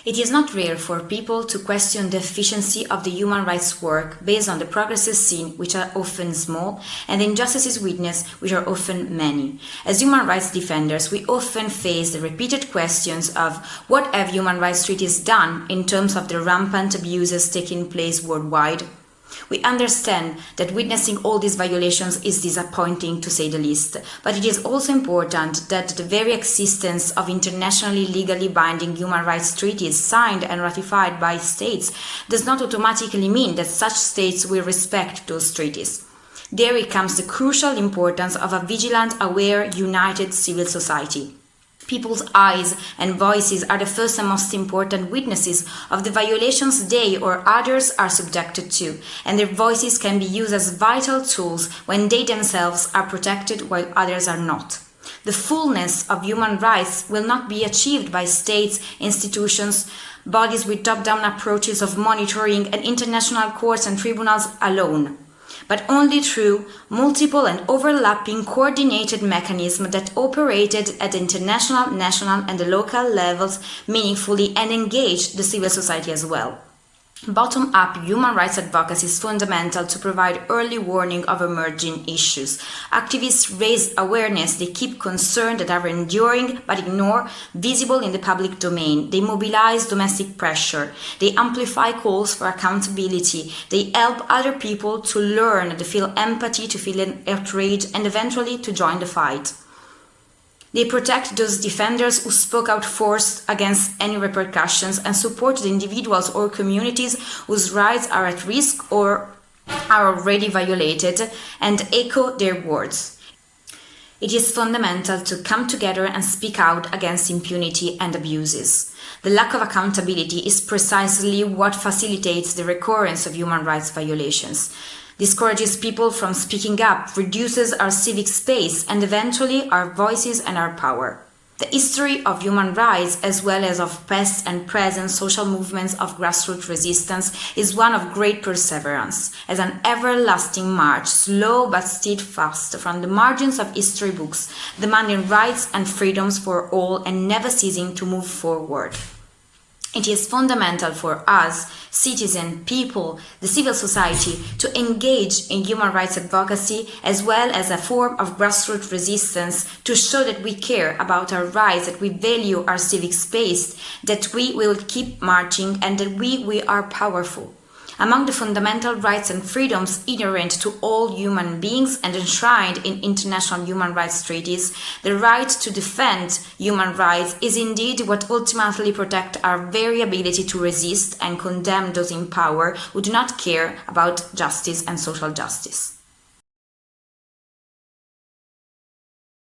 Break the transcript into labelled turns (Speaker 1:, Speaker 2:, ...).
Speaker 1: It is not rare for people to question the efficiency of the human rights work based on the progresses seen, which are often small, and the injustices witnessed, which are often many. As human rights defenders, we often face the repeated questions of what have human rights treaties done in terms of the rampant abuses taking place worldwide. We understand that witnessing all these violations is disappointing, to say the least, but it is also important that the very existence of internationally legally binding human rights treaties signed and ratified by states does not automatically mean that such states will respect those treaties. There comes the crucial importance of a vigilant, aware, united civil society. People's eyes and voices are the first and most important witnesses of the violations they or others are subjected to, and their voices can be used as vital tools when they themselves are protected while others are not. The fullness of human rights will not be achieved by states, institutions, bodies with top-down approaches of monitoring and international courts and tribunals alone, but only through multiple and overlapping coordinated mechanisms that operated at the international, national and the local levels meaningfully and engaged the civil society as well. Bottom-up human rights advocacy is fundamental to provide early warning of emerging issues. Activists raise awareness, they keep concerns that are enduring but ignore, visible in the public domain. They mobilize domestic pressure. They amplify calls for accountability. They help other people to learn, to feel empathy, to feel outrage, and eventually to join the fight. They protect those defenders who spoke out first against any repercussions and support the individuals or communities whose rights are at risk or are already violated and echo their words. It is fundamental to come together and speak out against impunity and abuses. The lack of accountability is precisely what facilitates the recurrence of human rights violations. Discourages people from speaking up, reduces our civic space, and eventually our voices and our power. The history of human rights, as well as of past and present social movements of grassroots resistance, is one of great perseverance, as an everlasting march, slow but steadfast, from the margins of history books, demanding rights and freedoms for all and never ceasing to move forward. It is fundamental for us, citizen, people, the civil society, to engage in human rights advocacy as well as a form of grassroots resistance to show that we care about our rights, that we value our civic space, that we will keep marching and that we are powerful. Among the fundamental rights and freedoms inherent to all human beings and enshrined in international human rights treaties, the right to defend human rights is indeed what ultimately protects our very ability to resist and condemn those in power who do not care about justice and social justice.